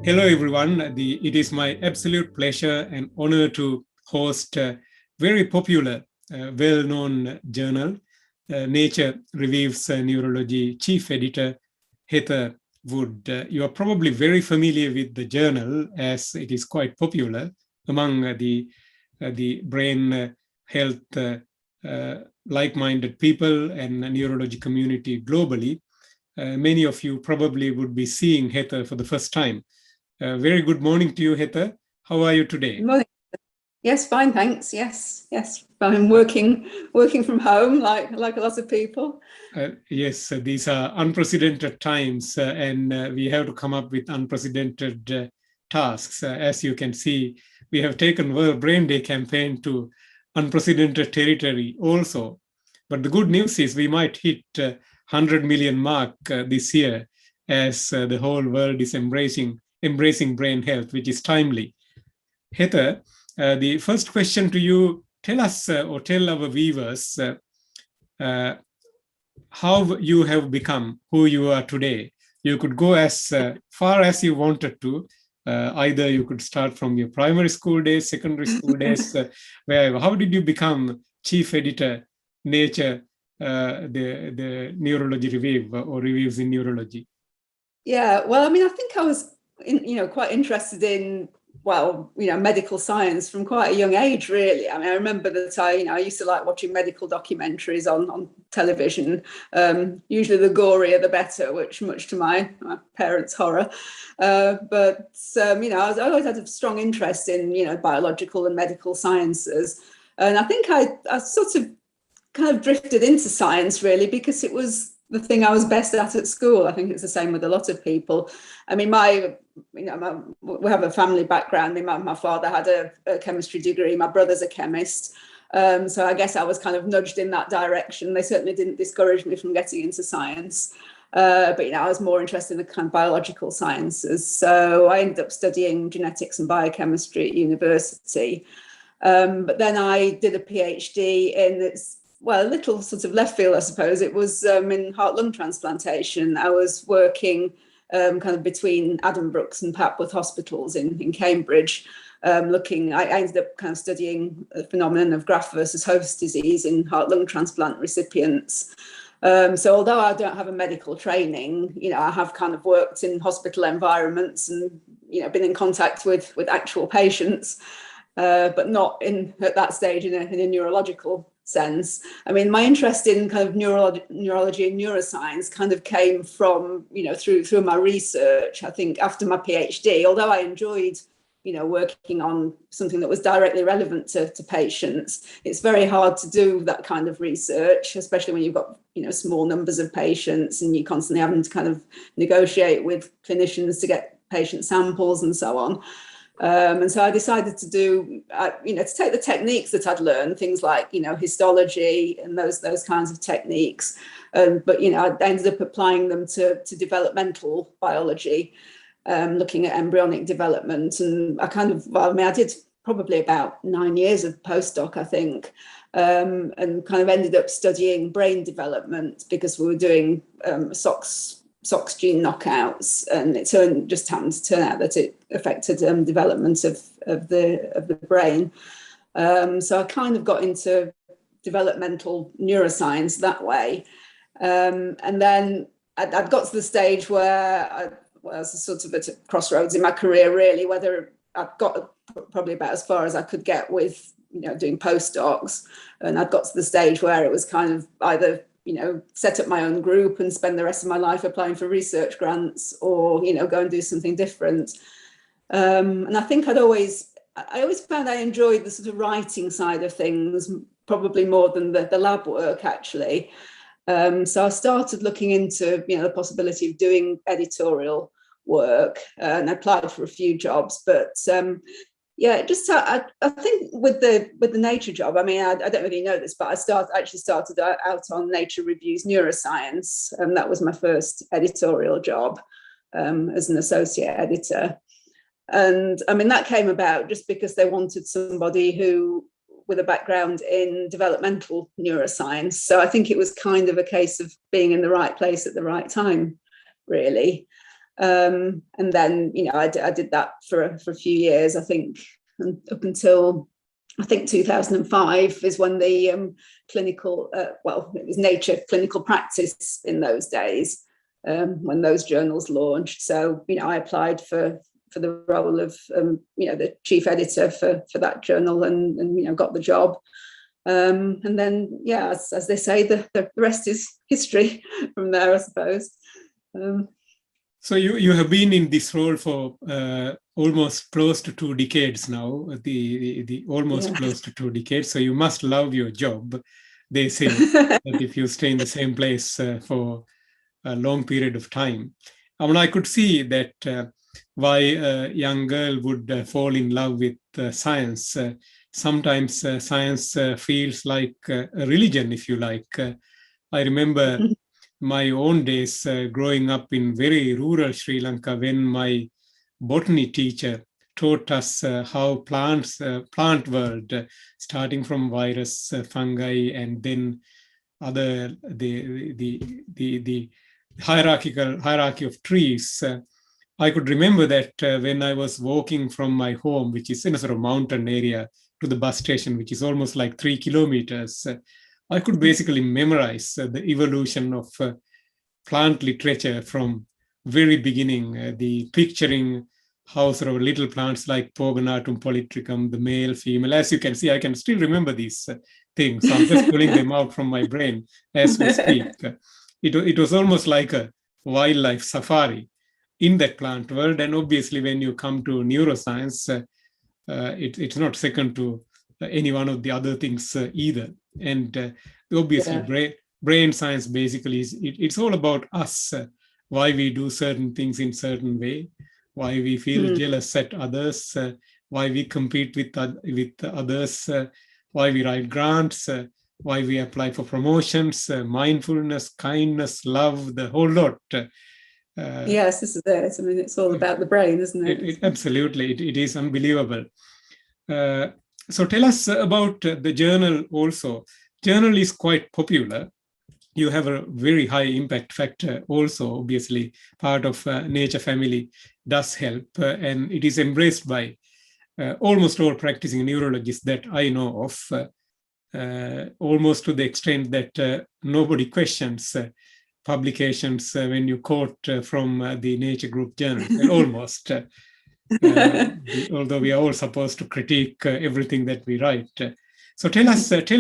Hello, everyone. It is my absolute pleasure and honor to host a very popular, well-known journal, Nature Reviews Neurology Chief Editor, Heather Wood. You are probably very familiar with the journal as it is quite popular among the brain health like-minded people and neurology community globally. Many of you probably would be seeing Heather for the first time. Very good morning to you, Heather. How are you today? Good morning. Yes, fine, thanks. Yes. I'm working from home like a lot of people. Yes, these are unprecedented times, and we have to come up with unprecedented tasks. As you can see, we have taken World Brain Day campaign to unprecedented territory also. But the good news is we might hit 100 million mark this year as the whole world is embracing brain health, which is timely. Heather, the first question to you, tell us or tell our viewers how you have become who you are today. You could go as far as you wanted to. Either you could start from your primary school days, secondary school days, wherever. How did you become chief editor, Nature, the Neurology Review or Reviews in Neurology? Yeah, well, I mean, I think I was quite interested in medical science from quite a young age, really. I mean, I remember that I used to like watching medical documentaries on television. Usually the gorier the better, which much to my parents' horror. But I always had a strong interest in biological and medical sciences, and I think I sort of kind of drifted into science really because it was the thing I was best at school. I think it's the same with a lot of people. I mean, we have a family background. My father had a chemistry degree. My brother's a chemist. So I guess I was kind of nudged in that direction. They certainly didn't discourage me from getting into science. But I was more interested in the kind of biological sciences. So I ended up studying genetics and biochemistry at university. But then I did a Ph.D. in a little sort of left field, I suppose. It was in heart-lung transplantation. I was working kind of between Addenbrooke's and Papworth hospitals in Cambridge, I ended up kind of studying the phenomenon of graft versus host disease in heart-lung transplant recipients. So although I don't have a medical training, I have kind of worked in hospital environments and, been in contact with actual patients, but not at that stage in a neurological sense. I mean, my interest in kind of neurology and neuroscience kind of came from, through my research. I think after my PhD, although I enjoyed, working on something that was directly relevant to patients, it's very hard to do that kind of research, especially when you've got, small numbers of patients and you're constantly having to kind of negotiate with clinicians to get patient samples and so on. And so I decided to to take the techniques that I'd learned, things like, histology and those kinds of techniques. But, I ended up applying them to developmental biology, looking at embryonic development. And I did probably about 9 years of postdoc, I think, and kind of ended up studying brain development because we were doing SOX gene knockouts, and it just happened to turn out that it affected development of the brain. So I kind of got into developmental neuroscience that way, and then I'd got to the stage where I was sort of at a crossroads in my career, really, whether I'd got probably about as far as I could get with doing postdocs, and I'd got to the stage where it was kind of either set up my own group and spend the rest of my life applying for research grants, or, go and do something different. And I think I always found I enjoyed the sort of writing side of things, probably more than the lab work, actually. So I started looking into, the possibility of doing editorial work, and I applied for a few jobs, but I think with the Nature job, I mean, I don't really know this, but I actually started out on Nature Reviews Neuroscience, and that was my first editorial job as an associate editor. And I mean, that came about just because they wanted somebody who with a background in developmental neuroscience. So I think it was kind of a case of being in the right place at the right time, really. And then, I did that for a few years, I think, and up until I think 2005 is when the clinical, it was Nature Clinical Practice in those days, when those journals launched. So, I applied for the role of, the chief editor for that journal, and got the job. And then, as they say, the rest is history from there, I suppose. So you have been in this role for almost close to 2 decades now, the almost close to 2 decades. So you must love your job. They say that if you stay in the same place for a long period of time. I mean, I could see that why a young girl would fall in love with science. Sometimes science feels like a religion, if you like. I remember my own days growing up in very rural Sri Lanka, when my botany teacher taught us how plant world, starting from virus, fungi, and then other the hierarchy of trees. I could remember that when I was walking from my home, which is in a sort of mountain area, to the bus station, which is almost like 3 kilometers, I could basically memorize the evolution of plant literature from very beginning, the picturing how sort of little plants like Pogonatum polytricum, the male, female. As you can see, I can still remember these things. So I'm just pulling them out from my brain as we speak. It was almost like a wildlife safari in that plant world. And obviously, when you come to neuroscience, it's not second to any one of the other things either. And obviously, brain science basically it's all about us, why we do certain things in certain way, why we feel jealous at others, why we compete with others, why we write grants, why we apply for promotions, mindfulness, kindness, love, the whole lot. Yes, this is it. I mean, it's all about the brain, isn't it? Absolutely, it is unbelievable. So tell us about the journal also. Journal is quite popular. You have a very high impact factor also. Obviously, part of Nature family does help, and it is embraced by almost all practicing neurologists that I know of, almost to the extent that nobody questions publications when you quote from the Nature Group journal, almost. Although we are all supposed to critique everything that we write. So tell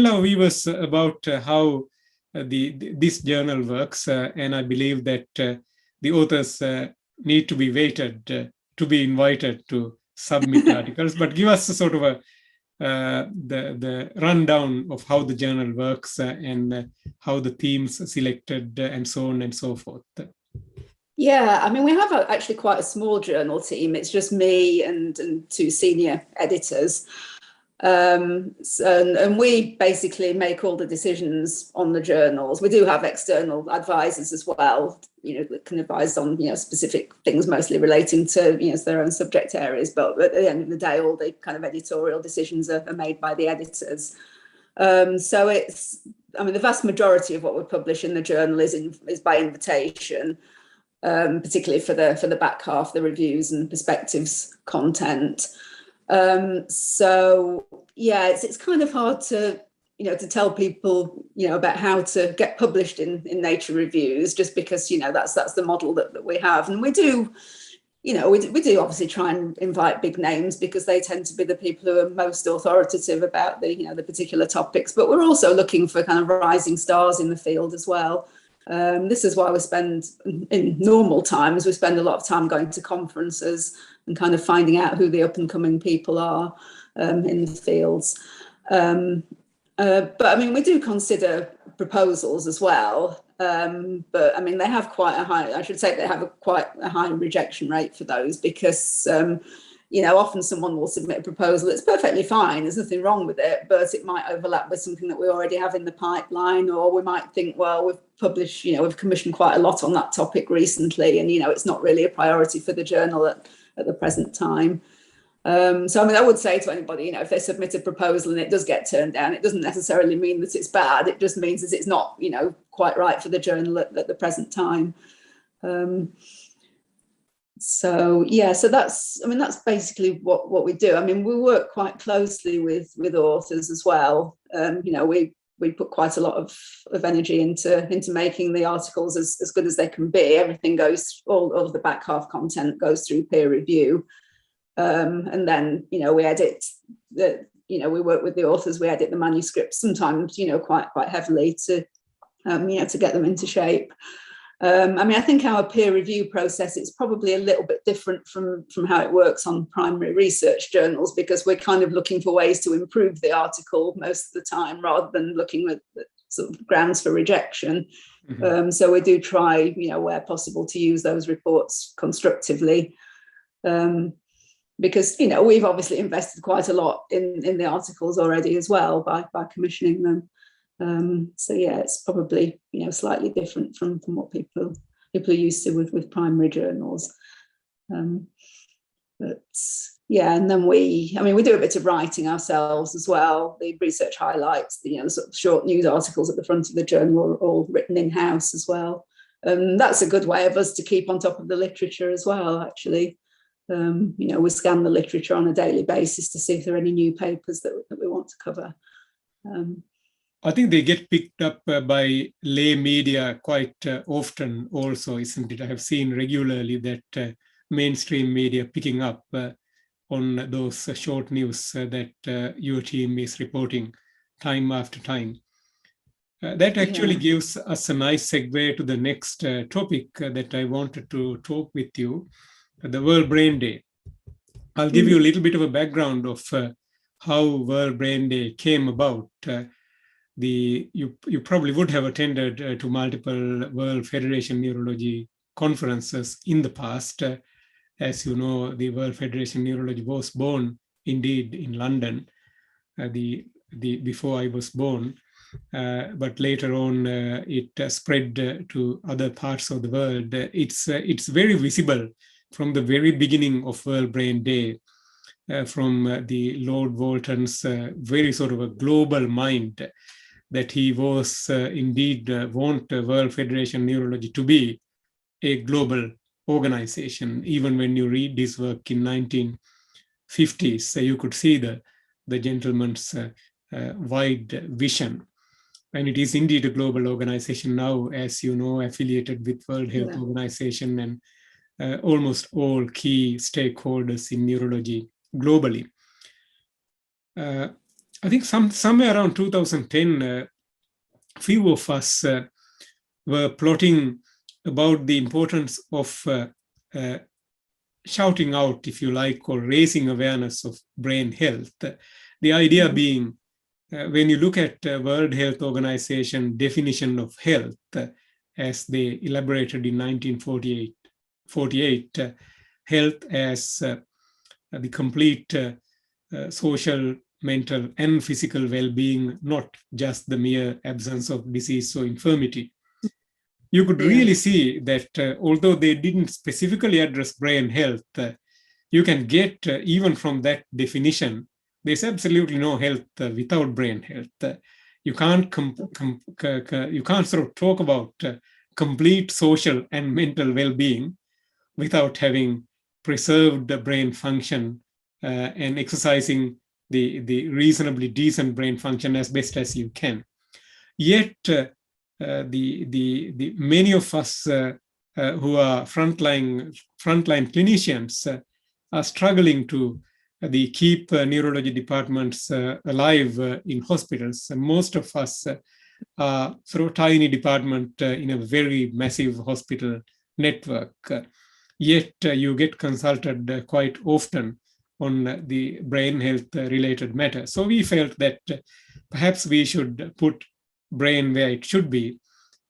our viewers about how this journal works, and I believe that the authors need to be weighted to be invited to submit articles. But give us a sort of the rundown of how the journal works and how the themes selected and so on and so forth. Yeah, I mean, we have actually quite a small journal team. It's just me and 2 senior editors. And we basically make all the decisions on the journals. We do have external advisors as well, that can advise on, specific things mostly relating to, their own subject areas. But at the end of the day, all the kind of editorial decisions are made by the editors. So the vast majority of what we publish in the journal is by invitation. Particularly for the back half, the reviews and perspectives content. So yeah, it's kind of hard to tell people about how to get published in Nature Reviews, just because that's the model that we have, and we do obviously try and invite big names because they tend to be the people who are most authoritative about the particular topics. But we're also looking for kind of rising stars in the field as well. This is why we spend, in normal times, we spend a lot of time going to conferences and kind of finding out who the up and coming people are in the fields. But I mean, we do consider proposals as well. But I mean, they have quite a high, I should say they have quite a high rejection rate for those because, often someone will submit a proposal. It's perfectly fine. There's nothing wrong with it, but it might overlap with something that we already have in the pipeline, or we might think, well, we've published, we've commissioned quite a lot on that topic recently, and, it's not really a priority for the journal at the present time. So, I mean, I would say to anybody, if they submit a proposal and it does get turned down, it doesn't necessarily mean that it's bad. It just means that it's not, quite right for the journal at the present time. So that's basically what we do. I mean, we work quite closely with authors as well. We put quite a lot of energy into making the articles as good as they can be. Everything goes, all of the back half content goes through peer review. And then, we edit we work with the authors, we edit the manuscripts sometimes, quite heavily to get them into shape. I think our peer review process is probably a little bit different from how it works on primary research journals, because we're kind of looking for ways to improve the article most of the time, rather than looking at sort of grounds for rejection. Mm-hmm. So we do try, where possible, to use those reports constructively. Because we've obviously invested quite a lot in the articles already as well by commissioning them. So it's probably slightly different from what people are used to with primary journals. And then we do a bit of writing ourselves as well. The research highlights, the sort of short news articles at the front of the journal are all written in-house as well. That's a good way of us to keep on top of the literature as well, actually. We scan the literature on a daily basis to see if there are any new papers that we want to cover. I think they get picked up by lay media quite often also, isn't it? I have seen regularly that mainstream media picking up on those short news that your team is reporting time after time. That actually gives us a nice segue to the next topic that I wanted to talk with you. The World Brain Day. I'll give you a little bit of a background of how World Brain Day came about. You probably would have attended to multiple World Federation Neurology conferences in the past. As you know, the World Federation Neurology was born indeed in London before I was born. But later on, it spread to other parts of the world. It's very visible from the very beginning of World Brain Day, from the Lord Walton's very sort of a global mind, that he was indeed want World Federation Neurology to be a global organization. Even when you read this work in 1950s, you could see the gentleman's wide vision. And it is indeed a global organization now, as you know, affiliated with World Health Organization and almost all key stakeholders in neurology globally. I think somewhere around 2010, few of us were plotting about the importance of shouting out, if you like, or raising awareness of brain health. The idea being, when you look at World Health Organization definition of health, as they elaborated in 1948, health as the complete social, mental, and physical well-being, not just the mere absence of disease or infirmity. You could really see that although they didn't specifically address brain health, you can get, even from that definition, there's absolutely no health without brain health. You can't you can't sort of talk about complete social and mental well-being without having preserved the brain function and exercising the reasonably decent brain function as best as you can. Yet, the many of us who are frontline clinicians are struggling to keep neurology departments alive in hospitals. And most of us are sort of tiny department in a very massive hospital network. Yet you get consulted quite often on the brain health related matter. So we felt that perhaps we should put brain where it should be.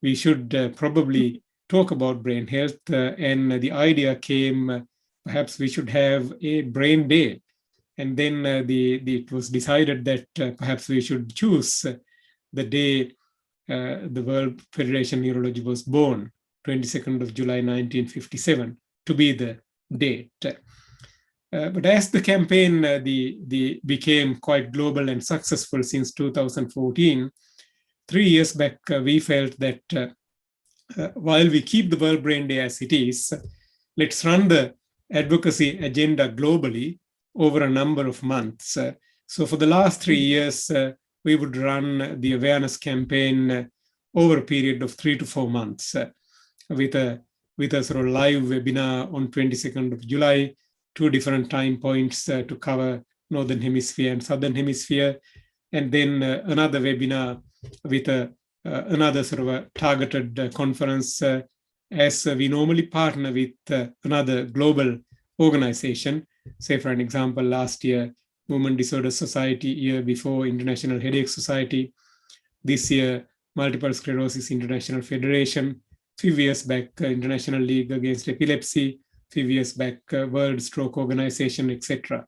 We should probably talk about brain health. And the idea came, perhaps we should have a brain day. And then it was decided that perhaps we should choose the day the World Federation Neurology was born, 22nd of July, 1957, to be the date. But as the campaign became quite global and successful since 2014, 3 years back, we felt that while we keep the World Brain Day as it is, let's run the advocacy agenda globally over a number of months. So for the last 3 years, we would run the awareness campaign over a period of 3 to 4 months with a sort of live webinar on 22nd of July, 2 different time points to cover Northern Hemisphere and Southern Hemisphere, and then another webinar with another sort of a targeted conference as we normally partner with another global organization. Say, for an example, last year, Movement Disorder Society, year before, International Headache Society, this year, Multiple Sclerosis International Federation, few years back, International League Against Epilepsy, few years back, World Stroke Organization, etc.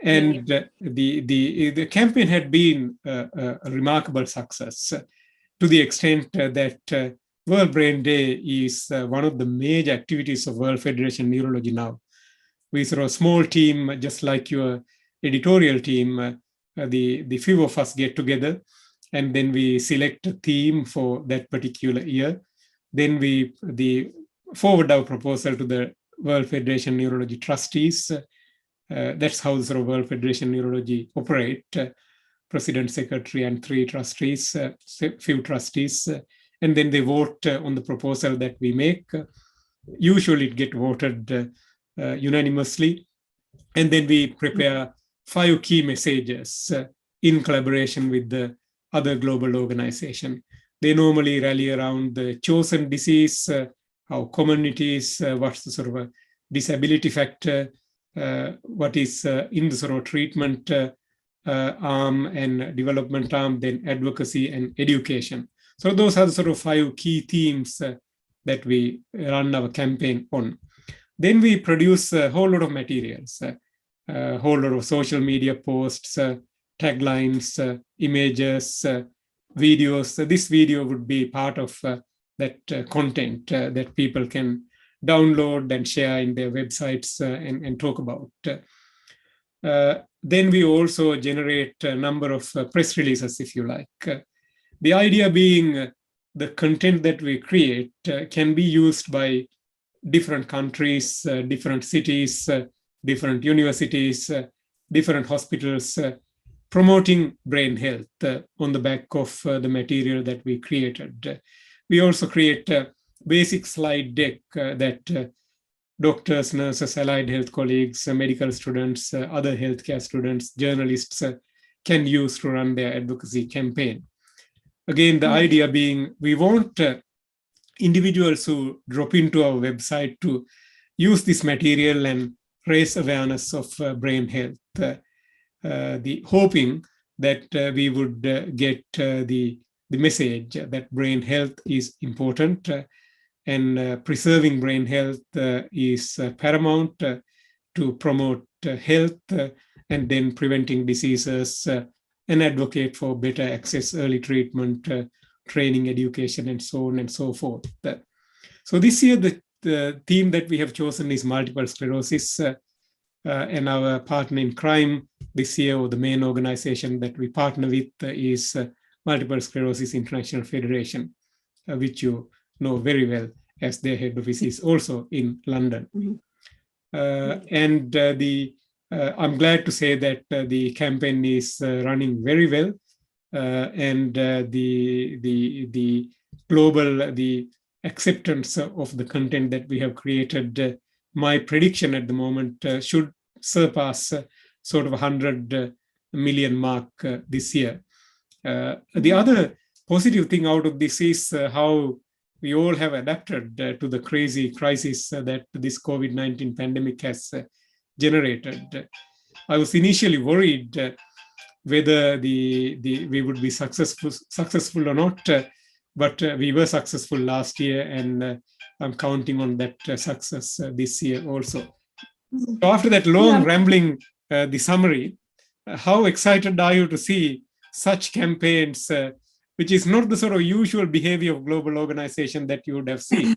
And the campaign had been a remarkable success to the extent that World Brain Day is one of the major activities of World Federation Neurology now. We sort of a small team, just like your editorial team, the few of us get together, and then we select a theme for that particular year. Then we forward our proposal to the World Federation Neurology trustees. That's how the sort of World Federation Neurology operate. President, secretary, and 3 trustees, few trustees, and then they vote on the proposal that we make. Usually it gets voted unanimously, and then we prepare 5 key messages in collaboration with the other global organization. They normally rally around the chosen disease, how common it is, what's the sort of a disability factor, what is in the sort of treatment arm and development arm, then advocacy and education. So those are the sort of 5 key themes that we run our campaign on. Then we produce a whole lot of materials, a whole lot of social media posts, taglines, images, videos. This video would be part of that content that people can download and share in their websites and talk about. Then we also generate a number of press releases, if you like. The idea being the content that we create can be used by different countries, different cities, different universities, different hospitals, promoting brain health on the back of the material that we created. We also create a basic slide deck that doctors, nurses, allied health colleagues, medical students, other healthcare students, journalists can use to run their advocacy campaign. Again, the idea being we want individuals who drop into our website to use this material and raise awareness of brain health. The hoping that we would get the message that brain health is important and preserving brain health is paramount to promote health and then preventing diseases and advocate for better access, early treatment, training, education, and so on and so forth. So this year, the theme that we have chosen is multiple sclerosis, and our partner in crime this year, or the main organization that we partner with, is Multiple Sclerosis International Federation, which you know very well, as their head office is also in London. And I'm glad to say that the campaign is running very well, and the global acceptance of the content that we have created. My prediction at the moment should surpass sort of 100 million mark this year. The other positive thing out of this is how we all have adapted to the crazy crisis that this COVID-19 pandemic has generated. I was initially worried whether we would be successful or not, but we were successful last year, and I'm counting on that success this year also. So after that long rambling, the summary, how excited are you to see such campaigns, which is not the sort of usual behavior of global organization that you would have seen?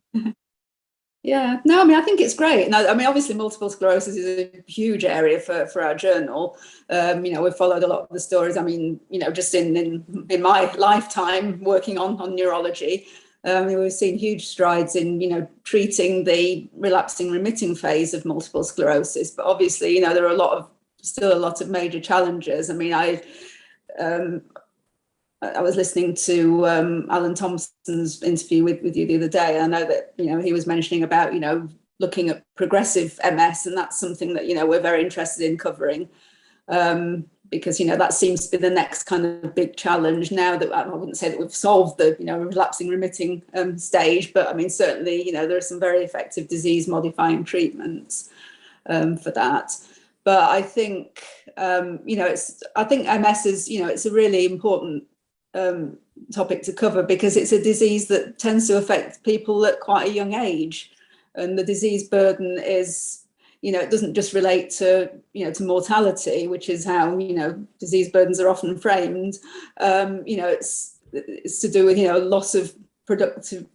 Yeah, no, I mean, I think it's great. And I mean, obviously, multiple sclerosis is a huge area for our journal. We've followed a lot of the stories. I mean, just in my lifetime working on neurology, we've seen huge strides in, treating the relapsing remitting phase of multiple sclerosis. But obviously, there are still a lot of major challenges. I mean, I was listening to Alan Thompson's interview with you the other day. I know that, he was mentioning about, looking at progressive MS, and that's something that, we're very interested in covering, because, that seems to be the next kind of big challenge now. That I wouldn't say that we've solved the, relapsing remitting stage, but I mean, certainly, there are some very effective disease modifying treatments for that. But I think, I think MS is, it's a really important topic to cover, because it's a disease that tends to affect people at quite a young age, and the disease burden is, it doesn't just relate to, to mortality, which is how, disease burdens are often framed. It's to do with, loss of productive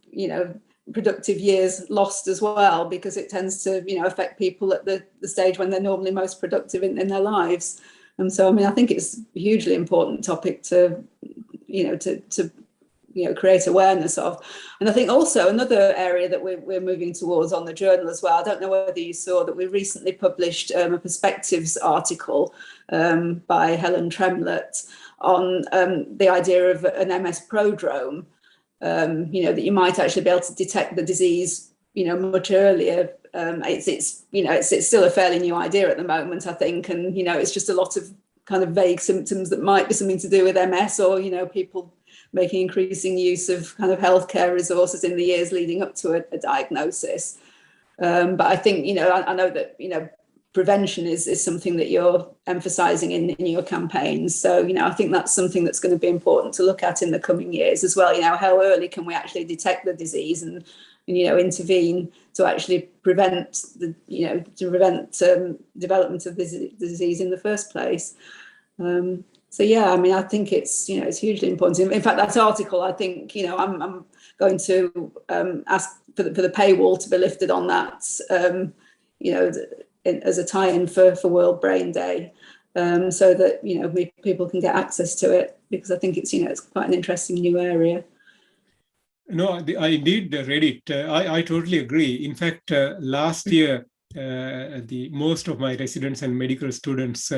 years lost as well, because it tends to, affect people at the stage when they're normally most productive in their lives. And so, I mean, I think it's a hugely important topic to create awareness of. And I think also another area that we're moving towards on the journal as well, I don't know whether you saw that we recently published a perspectives article by Helen Tremlett on the idea of an MS prodrome, that you might actually be able to detect the disease, much earlier. It's still a fairly new idea at the moment, I think, and it's just a lot of kind of vague symptoms that might be something to do with MS, or people making increasing use of kind of healthcare resources in the years leading up to a diagnosis. But I think I know that prevention is something that you're emphasising in your campaigns. So I think that's something that's going to be important to look at in the coming years as well. How early can we actually detect the disease and intervene to actually prevent development of this disease in the first place. So yeah, I mean, I think it's it's hugely important. In fact, that article, I think I'm going to ask for the paywall to be lifted on that, as a tie-in for World Brain Day, so that people can get access to it, because I think it's it's quite an interesting new area. No, I did read it. I totally agree. In fact, last year, most of my residents and medical students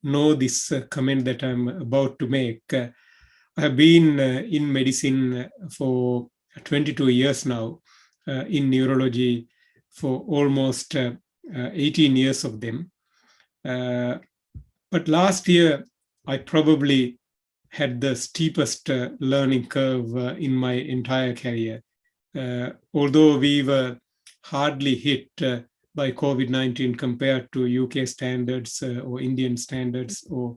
know this comment that I'm about to make. I have been in medicine for 22 years now, in neurology for almost 18 years of them. But last year, I probably had the steepest learning curve in my entire career. Although we were hardly hit by COVID-19 compared to UK standards or Indian standards or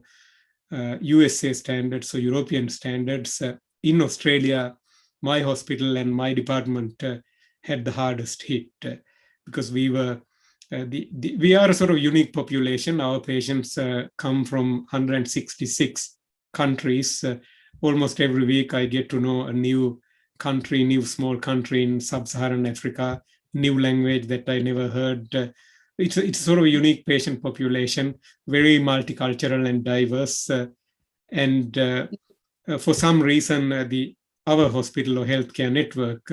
USA standards or European standards, in Australia, my hospital and my department had the hardest hit, because we were we are a sort of unique population. Our patients come from 166 countries. Almost every week I get to know a new country, new small country in sub-Saharan Africa, new language that I never heard. It's sort of a unique patient population, very multicultural and diverse. And for some reason, our hospital or healthcare network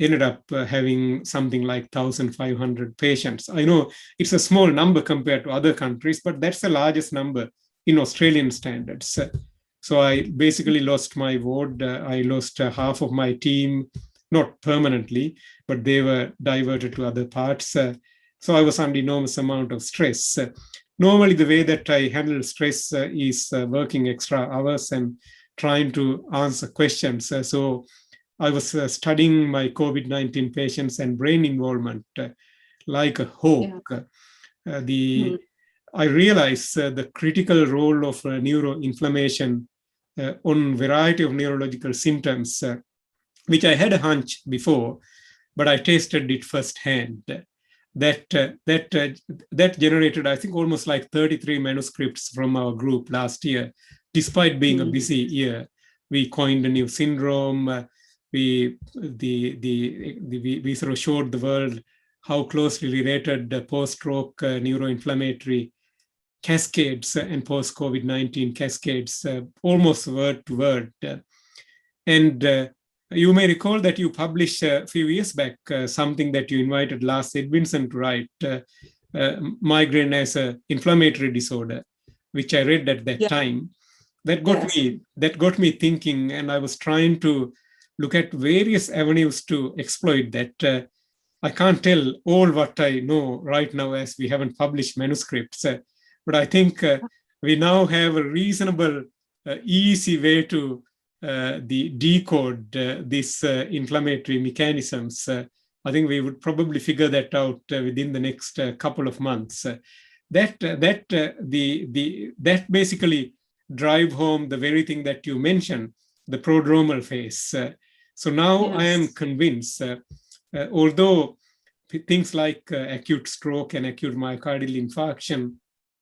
ended up having something like 1,500 patients. I know it's a small number compared to other countries, but that's the largest number in Australian standards. So I basically lost my ward. I lost half of my team, not permanently, but they were diverted to other parts. So I was under enormous amount of stress. Normally, the way that I handle stress is working extra hours and trying to answer questions. So I was studying my COVID-19 patients and brain involvement like a hawk. Yeah. I realized the critical role of neuroinflammation on variety of neurological symptoms, which I had a hunch before, but I tasted it firsthand. That generated, I think, almost like 33 manuscripts from our group last year. Despite being a busy year, we coined a new syndrome. we sort of showed the world how closely related the post-stroke neuroinflammatory cascades and post-COVID-19 cascades, almost word to word. And you may recall that you published a few years back something that you invited Lars Edvinsson to write, migraine as an inflammatory disorder, which I read at that time. That got me thinking, and I was trying to look at various avenues to exploit that. I can't tell all what I know right now, as we haven't published manuscripts, but I think we now have a reasonable, easy way to decode these inflammatory mechanisms. I think we would probably figure that out within the next couple of months. That basically drive home the very thing that you mentioned, the prodromal phase. So now I am convinced, although things like acute stroke and acute myocardial infarction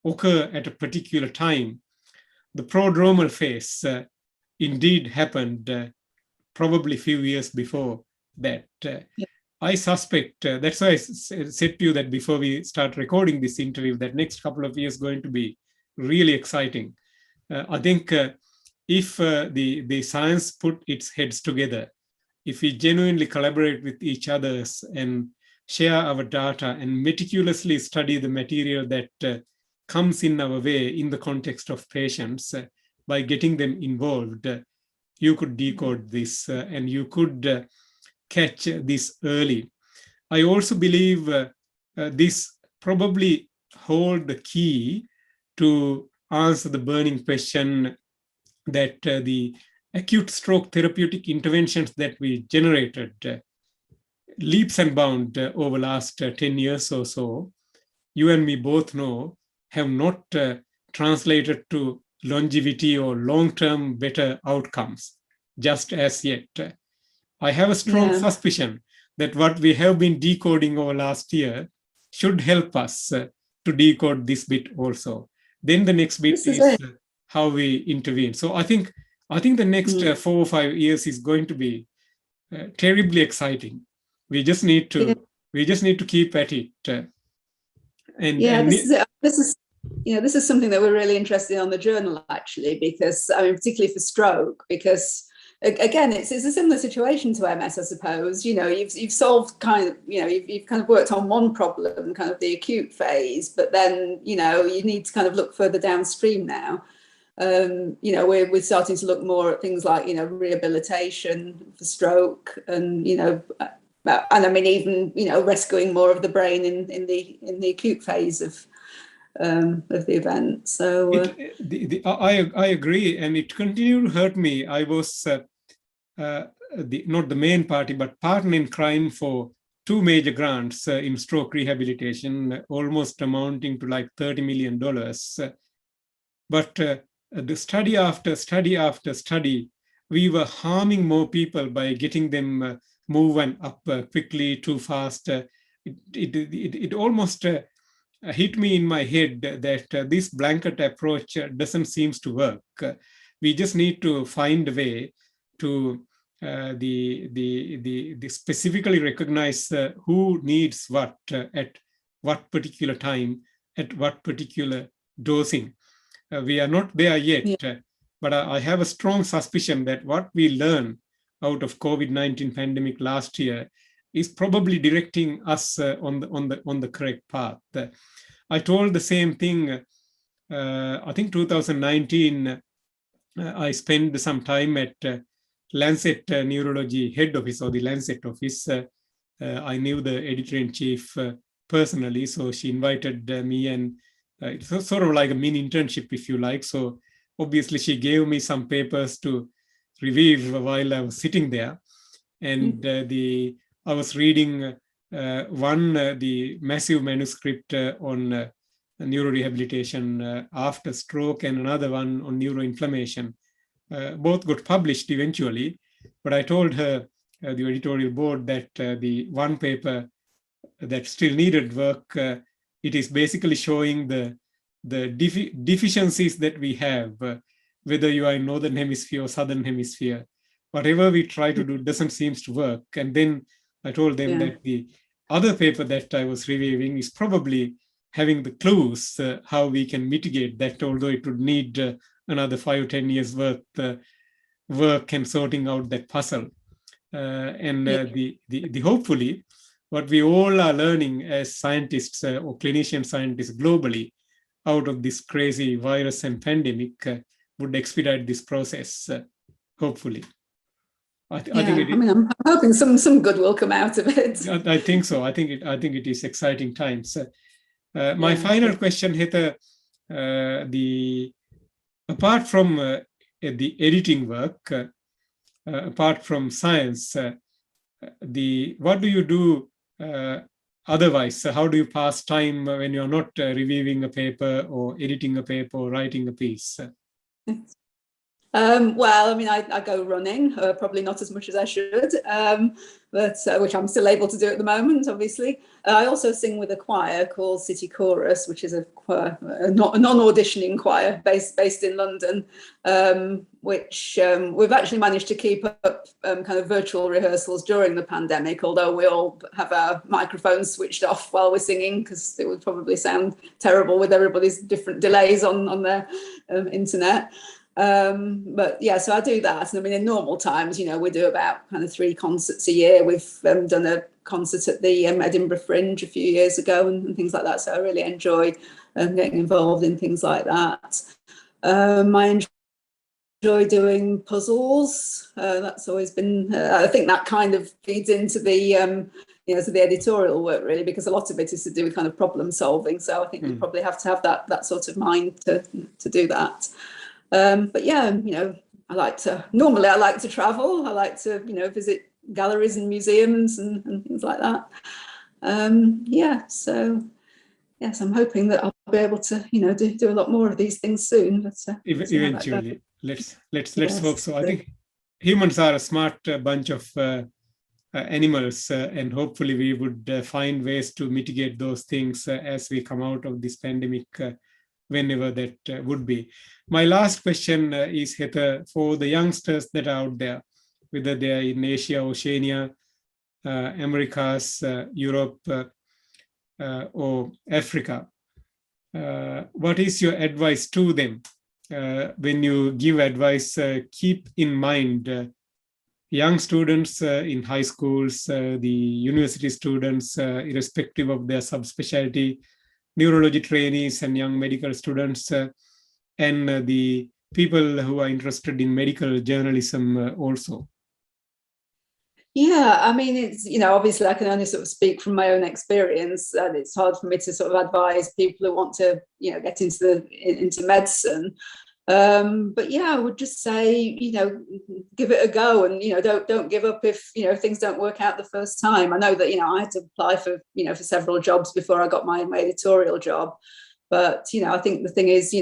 occur at a particular time, the prodromal phase indeed happened probably a few years before that. I suspect, that's why I said to you that before we start recording this interview, that next couple of years going to be really exciting. I think if the science put its heads together, if we genuinely collaborate with each other and share our data and meticulously study the material that comes in our way in the context of patients, by getting them involved, you could decode this and you could catch this early. I also believe this probably hold the key to answer the burning question that the acute stroke therapeutic interventions that we generated leaps and bounds over last 10 years or so, you and me both know, have not translated to longevity or long-term better outcomes just as yet. I have a strong suspicion that what we have been decoding over last year should help us to decode this bit also. Then the next bit is how we intervene. So I think the next 4 or 5 years is going to be terribly exciting. We just need to keep at it. This is something that we're really interested in on the journal, actually, because I mean, particularly for stroke, because again, it's a similar situation to MS, I suppose. You know, you've solved kind of, you know, you've kind of worked on one problem, kind of the acute phase, but then, you know, you need to kind of look further downstream now. You know, we're starting to look more at things like, you know, rehabilitation for stroke, and, you know, and I mean, even, you know, rescuing more of the brain in the acute phase of the event. So I agree, and it continued to hurt me. I was not the main party, but partner in crime for 2 major grants in stroke rehabilitation, almost amounting to like $30 million. But the study after study after study, we were harming more people by getting them moving up quickly, too fast. It almost hit me in my head that this blanket approach doesn't seem to work. We just need to find a way to specifically recognize who needs what at what particular time, at what particular dosing. We are not there yet, but I have a strong suspicion that what we learned out of COVID-19 pandemic last year is probably directing us on the correct path. I told the same thing. I think 2019. I spent some time at Lancet Neurology head office, or the Lancet office. I knew the editor-in-chief personally, so she invited me, and it's sort of like a mini internship, if you like. So obviously she gave me some papers to review while I was sitting there, and I was reading the massive manuscript on neurorehabilitation after stroke, and another one on neuroinflammation. Both got published eventually, but I told her, the editorial board, that the one paper that still needed work, it is basically showing the deficiencies that we have, whether you are in Northern Hemisphere or Southern Hemisphere. whatever we try to do doesn't seem to work. And then I told them that the other paper that I was reviewing is probably having the clues how we can mitigate that, although it would need another 5 or 10 years worth work and sorting out that puzzle. The hopefully, what we all are learning as scientists or clinician scientists globally out of this crazy virus and pandemic would expedite this process, hopefully. I think I'm hoping some good will come out of it. I think so. I think it is exciting times. My final question, Heather, apart from the editing work, apart from science, what do you do otherwise? How do you pass time when you're not reviewing a paper or editing a paper or writing a piece? Well, I mean, I go running, probably not as much as I should, but which I'm still able to do at the moment, obviously. I also sing with a choir called City Chorus, which is a non-auditioning choir based in London, which we've actually managed to keep up kind of virtual rehearsals during the pandemic, although we all have our microphones switched off while we're singing, because it would probably sound terrible with everybody's different delays on their internet. But yeah, so I do that. And I mean, in normal times, we do about kind of 3 concerts a year. We've done a concert at the Edinburgh Fringe a few years ago and things like that. So I really enjoy getting involved in things like that. I enjoy doing puzzles. That's always been, I think that kind of feeds into the, to the editorial work, really, because a lot of it is to do with kind of problem solving. So I think you probably have to have that sort of mind to do that. But yeah, I like to travel. I like to, visit galleries and museums and things like that. So yes, I'm hoping that I'll be able to, do a lot more of these things soon. But eventually, let's hope so. I think humans are a smart bunch of animals, and hopefully we would find ways to mitigate those things as we come out of this pandemic. Whenever that would be. My last question is, Heather, for the youngsters that are out there, whether they are in Asia, Oceania, Americas, Europe, or Africa, what is your advice to them? When you give advice, keep in mind young students in high schools, the university students, irrespective of their subspecialty, neurology trainees and young medical students, and the people who are interested in medical journalism also. Yeah, I mean, it's, obviously I can only sort of speak from my own experience, and it's hard for me to sort of advise people who want to, get into medicine. But yeah, I would just say, give it a go, and don't give up if things don't work out the first time. I know that I had to apply for for several jobs before I got my editorial job, but I think the thing is,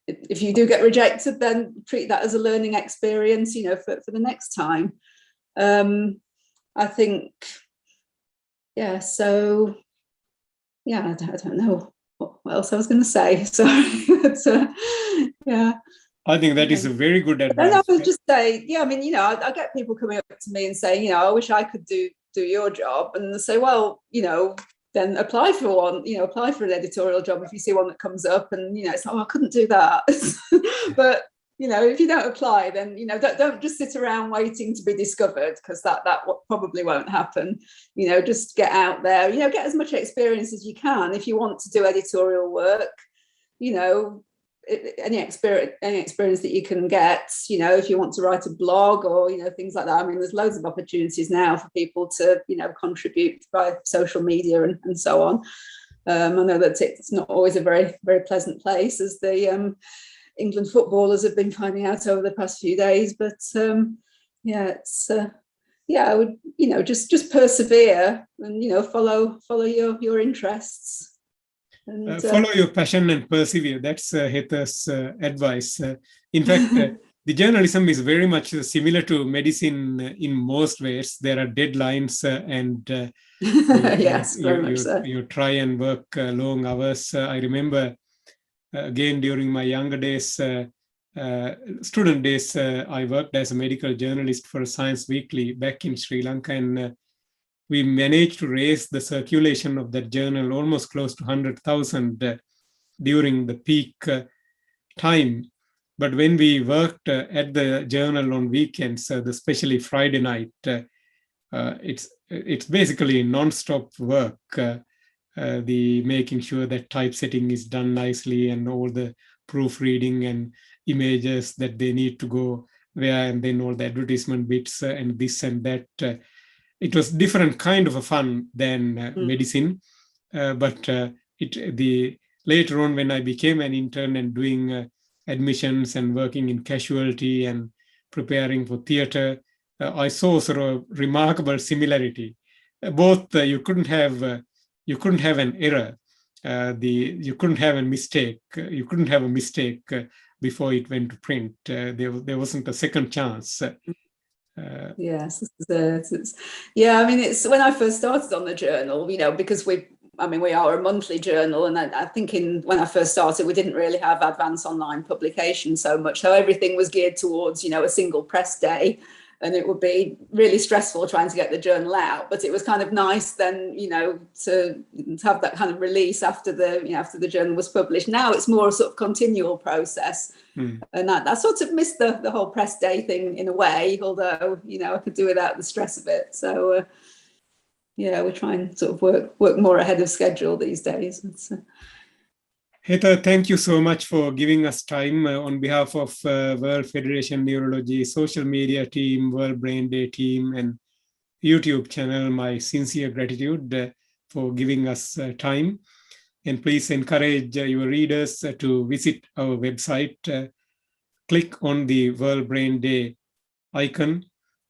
if you do get rejected, then treat that as a learning experience, for the next time. I think, yeah. So yeah, I don't know what else I was going to say. Sorry. But, yeah. I think that is a very good advice. I would just say, yeah, I mean, I get people coming up to me and saying, I wish I could do your job. And they say, well, then apply for one, apply for an editorial job if you see one that comes up. And, it's like, oh, I couldn't do that. But, if you don't apply, then, don't just sit around waiting to be discovered, because that probably won't happen. Just get out there, get as much experience as you can. If you want to do editorial work, any experience that you can get, if you want to write a blog or, things like that. I mean, there's loads of opportunities now for people to, contribute by social media and so on. I know that it's not always a very, very pleasant place, as the England footballers have been finding out over the past few days. But it's I would, just persevere and, follow your interests. And, follow your passion and persevere. That's Heather's advice. In fact, the journalism is very much similar to medicine in most ways. There are deadlines and yes, you try and work long hours. I remember, again, during my younger days, student days, I worked as a medical journalist for Science Weekly back in Sri Lanka, and we managed to raise the circulation of that journal almost close to 100,000 during the peak time. But when we worked at the journal on weekends, especially Friday night, it's basically non-stop work. The making sure that typesetting is done nicely and all the proofreading and images that they need to go where, and then all the advertisement bits and this and that. It was different kind of a fun than medicine, but later on when I became an intern and doing admissions and working in casualty and preparing for theater, I saw sort of remarkable similarity. Both you couldn't have an error. You couldn't have a mistake. You couldn't have a mistake before it went to print. There wasn't a second chance. Yes, yeah. I mean, it's when I first started on the journal, because we are a monthly journal, and I think when I first started, we didn't really have advanced online publication so much. So everything was geared towards, a single press day, and it would be really stressful trying to get the journal out. But it was kind of nice then, to have that kind of release after the journal was published. Now it's more a sort of continual process. And I sort of missed the whole press day thing in a way, although, I could do without the stress of it. So, we try and sort of work more ahead of schedule these days. Heather, thank you so much for giving us time on behalf of World Federation Neurology social media team, World Brain Day team, and YouTube channel. My sincere gratitude for giving us time. And please encourage your readers to visit our website, click on the World Brain Day icon,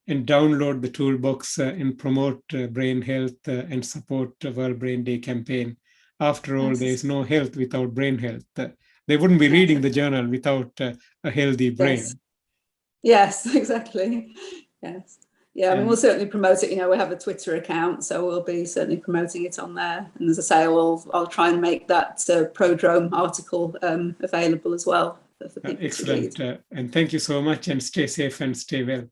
and download the toolbox and promote brain health and support the World Brain Day campaign. After all, there is no health without brain health. They wouldn't be reading the journal without a healthy brain. Yes, exactly. Yes. Yeah, I mean, we'll certainly promote it. We have a Twitter account, so we'll be certainly promoting it on there. And as I say, I'll try and make that prodrome article available as well for people to read. Excellent. And thank you so much, and stay safe and stay well.